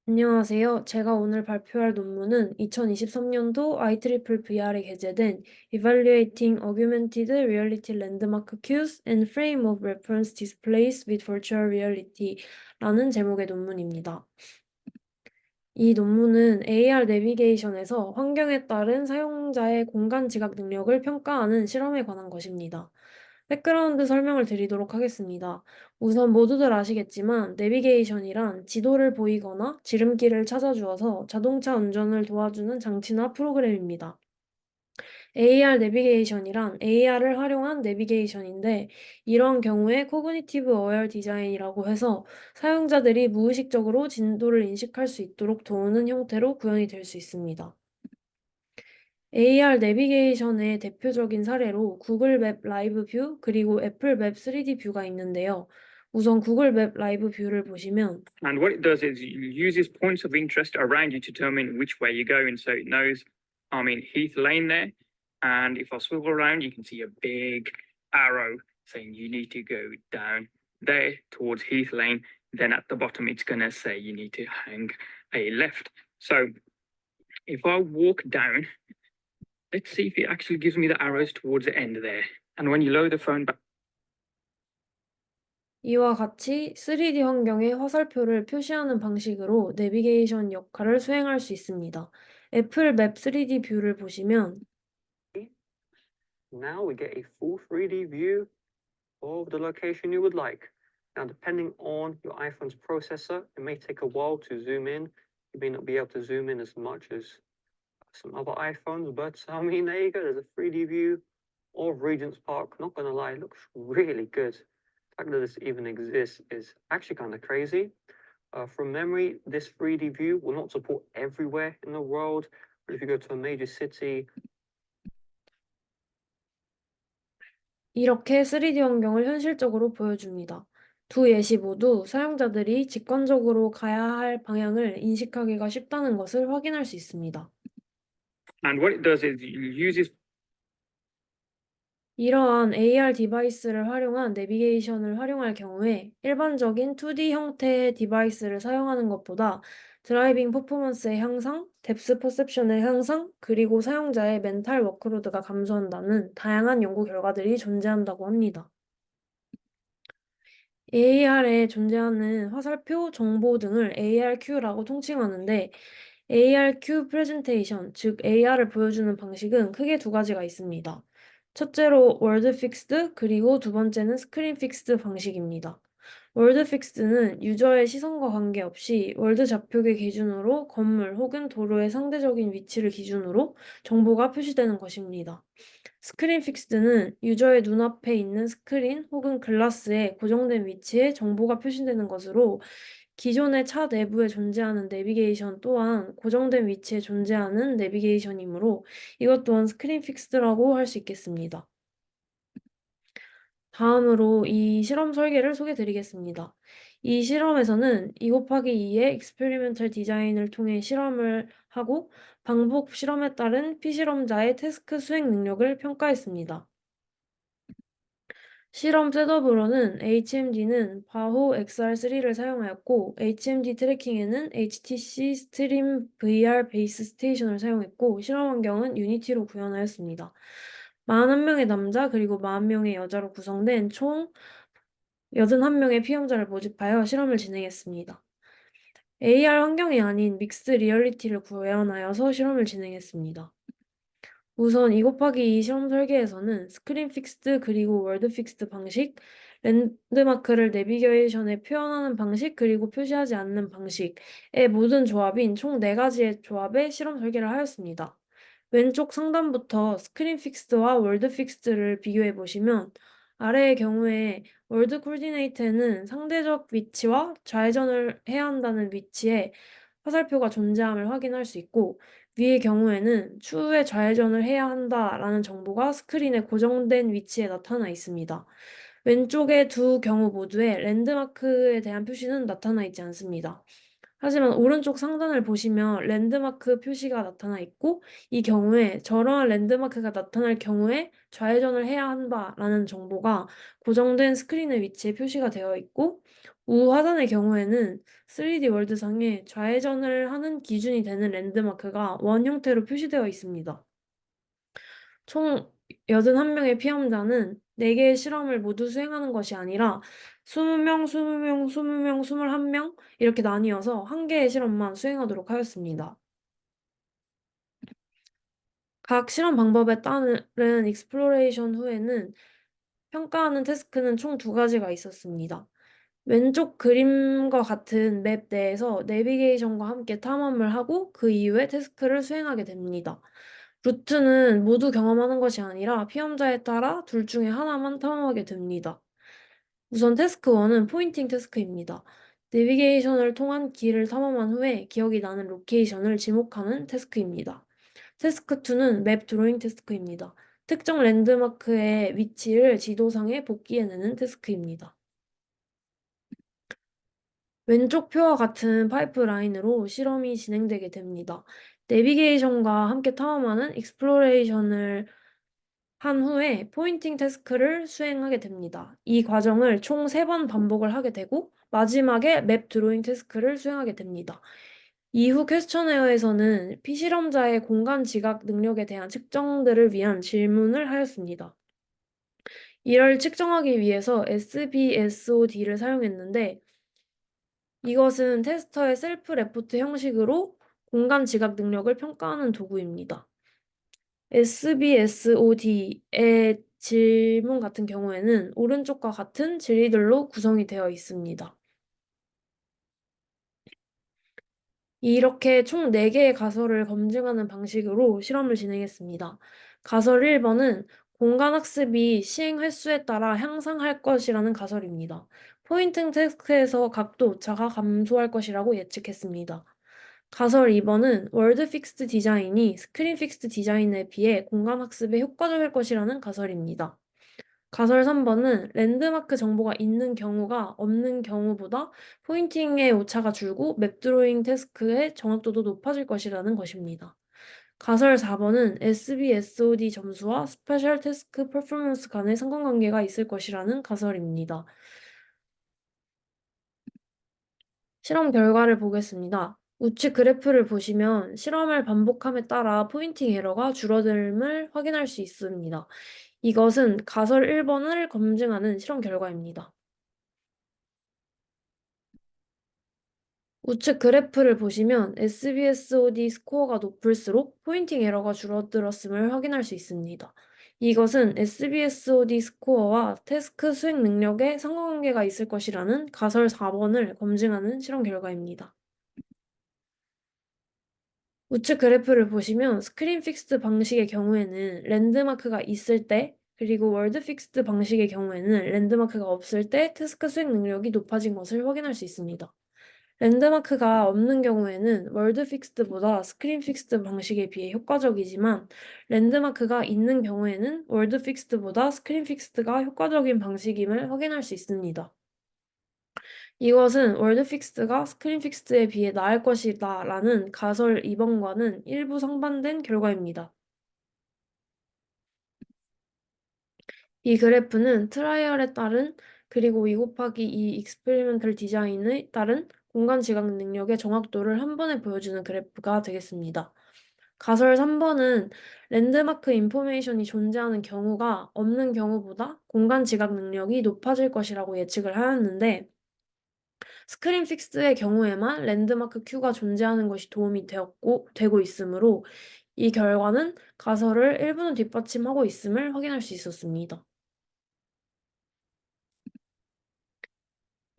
안녕하세요. 제가 오늘 발표할 논문은 2023년도 IEEER에 게재된 Evaluating Augmented Reality Landmark Cues and Frame of Reference Displays with Virtual Reality라는 제목의 논문입니다. 이 논문은 AR 내비게이션에서 환경에 따른 사용자의 공간 지각 능력을 평가하는 실험에 관한 것입니다. 백그라운드 설명을 드리도록 하겠습니다. 우선 모두들 아시겠지만 내비게이션이란 지도를 보이거나 지름길을 찾아주어서 자동차 운전을 도와주는 장치나 프로그램입니다. AR 내비게이션이란 AR을 활용한 내비게이션인데 이런 경우에 코그니티브 어웨어 디자인이라고 해서 사용자들이 무의식적으로 진도를 인식할 수 있도록 도우는 형태로 구현이 될 수 있습니다. AR 내비게이션의 대표적인 사례로 구글 맵 라이브 뷰 그리고 애플 맵 3D 뷰가 있는데요. 우선 구글 맵 라이브 뷰를 보시면 And what it does is it uses points of interest around you to determine which way you're going. So it knows I'm in Heath Lane there. And if I swivel around, you can see a big arrow saying you need to go down there towards Heath Lane. Then at the bottom, it's going to say you need to hang a left. So if I walk down, let's see if it actually gives me the arrows towards the end there. And when you lower the phone back, 이와 같이 3D 환경의 화살표를 표시하는 방식으로 내비게이션 역할을 수행할 수 있습니다. 애플 맵 3D 뷰를 보시면 Now we get a full 3D view of the location you would like. Now, depending on your iPhone's processor, it may take a while to zoom in. You may not be able to zoom in as much as some other iPhones, but I mean, there you go. There's a 3D view of Regent's Park. Not gonna lie, it looks really good. The fact that this even exists is actually kind of crazy. From memory, this 3D view will not support everywhere in the world, but if you go to a major city, 이렇게 3D 환경을 현실적으로 보여줍니다. 두 예시 모두 사용자들이 직관적으로 가야 할 방향을 인식하기가 쉽다는 것을 확인할 수 있습니다. and what it does is it uses 이러한 AR 디바이스를 활용한 내비게이션을 활용할 경우에 일반적인 2D 형태의 디바이스를 사용하는 것보다 드라이빙 퍼포먼스의 향상, 뎁스 퍼셉션의 향상, 그리고 사용자의 멘탈 워크로드가 감소한다는 다양한 연구 결과들이 존재한다고 합니다. AR에 존재하는 화살표, 정보 등을 ARQ라고 통칭하는데 ARQ 프레젠테이션, 즉 AR을 보여주는 방식은 크게 두 가지가 있습니다. 첫째로 월드 픽스드, 그리고 두 번째는 스크린 픽스드 방식입니다. 월드 픽스드는 유저의 시선과 관계없이 월드 좌표계 기준으로 건물 혹은 도로의 상대적인 위치를 기준으로 정보가 표시되는 것입니다. 스크린 픽스드는 유저의 눈앞에 있는 스크린 혹은 글라스에 고정된 위치에 정보가 표시되는 것으로 기존의 차 내부에 존재하는 내비게이션 또한 고정된 위치에 존재하는 내비게이션이므로 이것 또한 스크린 픽스드라고 할 수 있겠습니다. 다음으로 이 실험 설계를 소개드리겠습니다. 이 실험에서는 2 곱하기 2의 experimental 디자인을 통해 실험을 하고 반복 실험에 따른 피실험자의 태스크 수행 능력을 평가했습니다. 실험 셋업으로는 HMD는 바호 XR3를 사용하였고 HMD 트래킹에는 HTC 스트림 VR 베이스 스테이션을 사용했고 실험 환경은 유니티로 구현하였습니다. 41명의 남자 그리고 40명의 여자로 구성된 총 81명의 피험자를 모집하여 실험을 진행했습니다. AR 환경이 아닌 믹스 리얼리티를 구현하여서 실험을 진행했습니다. 우선 2 곱하기 2 실험 설계에서는 스크린 픽스드 그리고 월드 픽스드 방식, 랜드마크를 내비게이션에 표현하는 방식 그리고 표시하지 않는 방식의 모든 조합인 총 4가지의 조합의 실험 설계를 하였습니다. 왼쪽 상단부터 스크린 픽스드와 월드 픽스드를 비교해 보시면 아래의 경우에 월드 코디네이터에는 상대적 위치와 좌회전을 해야 한다는 위치에 화살표가 존재함을 확인할 수 있고 위의 경우에는 추후에 좌회전을 해야 한다라는 정보가 스크린에 고정된 위치에 나타나 있습니다. 왼쪽의 두 경우 모두에 랜드마크에 대한 표시는 나타나 있지 않습니다. 하지만 오른쪽 상단을 보시면 랜드마크 표시가 나타나 있고 이 경우에 저러한 랜드마크가 나타날 경우에 좌회전을 해야 한다라는 정보가 고정된 스크린의 위치에 표시가 되어 있고 우하단의 경우에는 3D 월드상에 좌회전을 하는 기준이 되는 랜드마크가 원 형태로 표시되어 있습니다. 총 81명의 피험자는 4개의 실험을 모두 수행하는 것이 아니라 20명, 20명, 20명, 21명 이렇게 나뉘어서 한 개의 실험만 수행하도록 하였습니다. 각 실험 방법에 따른 익스플로레이션 후에는 평가하는 태스크는 총 2가지가 있었습니다. 왼쪽 그림과 같은 맵 내에서 내비게이션과 함께 탐험을 하고 그 이후에 태스크를 수행하게 됩니다. 루트는 모두 경험하는 것이 아니라 피험자에 따라 둘 중에 하나만 탐험하게 됩니다. 우선 태스크 1은 포인팅 태스크입니다. 내비게이션을 통한 길을 탐험한 후에 기억이 나는 로케이션을 지목하는 태스크입니다. 태스크 2는 맵 드로잉 태스크입니다. 특정 랜드마크의 위치를 지도상에 복기해내는 태스크입니다. 왼쪽 표와 같은 파이프라인으로 실험이 진행되게 됩니다. 내비게이션과 함께 탐험하는 익스플로레이션을 한 후에 포인팅 태스크를 수행하게 됩니다. 이 과정을 총 3번 반복을 하게 되고 마지막에 맵 드로잉 태스크를 수행하게 됩니다. 이후 퀘스천웨어에서는 피실험자의 공간 지각 능력에 대한 측정들을 위한 질문을 하였습니다. 이를 측정하기 위해서 SBSOD를 사용했는데 이것은 테스터의 셀프 레포트 형식으로 공간 지각 능력을 평가하는 도구입니다. SBSOD의 질문 같은 경우에는 오른쪽과 같은 질의들로 구성이 되어 있습니다. 이렇게 총 4개의 가설을 검증하는 방식으로 실험을 진행했습니다. 가설 1번은 공간 학습이 시행 횟수에 따라 향상할 것이라는 가설입니다. 포인팅 태스크에서 각도 오차가 감소할 것이라고 예측했습니다. 가설 2번은 월드 픽스드 디자인이 스크린 픽스드 디자인에 비해 공간 학습에 효과적일 것이라는 가설입니다. 가설 3번은 랜드마크 정보가 있는 경우가 없는 경우보다 포인팅의 오차가 줄고 맵 드로잉 태스크의 정확도도 높아질 것이라는 것입니다. 가설 4번은 SBSOD 점수와 스페셜 태스크 퍼포먼스 간의 상관관계가 있을 것이라는 가설입니다. 실험 결과를 보겠습니다. 우측 그래프를 보시면 실험을 반복함에 따라 포인팅 에러가 줄어듦을 확인할 수 있습니다. 이것은 가설 1번을 검증하는 실험 결과입니다. 우측 그래프를 보시면 SBSOD 스코어가 높을수록 포인팅 에러가 줄어들었음을 확인할 수 있습니다. 이것은 SBSOD 스코어와 태스크 수행 능력에 상관관계가 있을 것이라는 가설 4번을 검증하는 실험 결과입니다. 우측 그래프를 보시면 스크린 픽스드 방식의 경우에는 랜드마크가 있을 때 그리고 월드 픽스드 방식의 경우에는 랜드마크가 없을 때 태스크 수행 능력이 높아진 것을 확인할 수 있습니다. 랜드마크가 없는 경우에는 월드 픽스드보다 스크린 픽스드 방식에 비해 효과적이지만 랜드마크가 있는 경우에는 월드 픽스드보다 스크린 픽스드가 효과적인 방식임을 확인할 수 있습니다. 이것은 월드 픽스드가 스크린 픽스드에 비해 나을 것이다 라는 가설 2번과는 일부 상반된 결과입니다. 이 그래프는 트라이얼에 따른 그리고 2 곱하기 2 익스페리멘털 디자인에 따른 공간 지각 능력의 정확도를 한 번에 보여주는 그래프가 되겠습니다. 가설 3번은 랜드마크 인포메이션이 존재하는 경우가 없는 경우보다 공간 지각 능력이 높아질 것이라고 예측을 하였는데 스크린 픽스의 경우에만 랜드마크 Q가 존재하는 것이 도움이 되고 있으므로 이 결과는 가설을 일부는 뒷받침하고 있음을 확인할 수 있었습니다.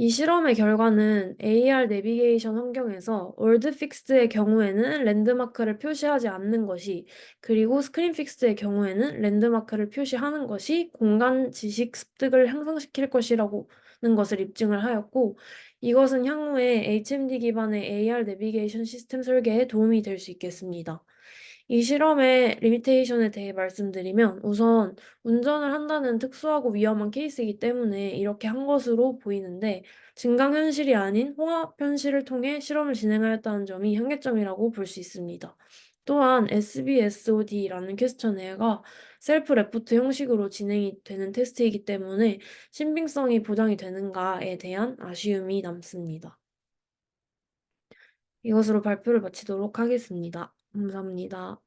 이 실험의 결과는 AR 내비게이션 환경에서 월드 픽스의 경우에는 랜드마크를 표시하지 않는 것이 그리고 스크린 픽스의 경우에는 랜드마크를 표시하는 것이 공간 지식 습득을 향상시킬 것이라는 것을 입증을 하였고 이것은 향후에 HMD 기반의 AR 내비게이션 시스템 설계에 도움이 될 수 있겠습니다. 이 실험의 리미테이션에 대해 말씀드리면 우선 운전을 한다는 특수하고 위험한 케이스이기 때문에 이렇게 한 것으로 보이는데 증강현실이 아닌 홍합현실을 통해 실험을 진행하였다는 점이 한계점이라고 볼 수 있습니다. 또한 SBSOD라는 퀘스천에어가 셀프 레포트 형식으로 진행이 되는 테스트이기 때문에 신빙성이 보장이 되는가에 대한 아쉬움이 남습니다. 이것으로 발표를 마치도록 하겠습니다. 감사합니다.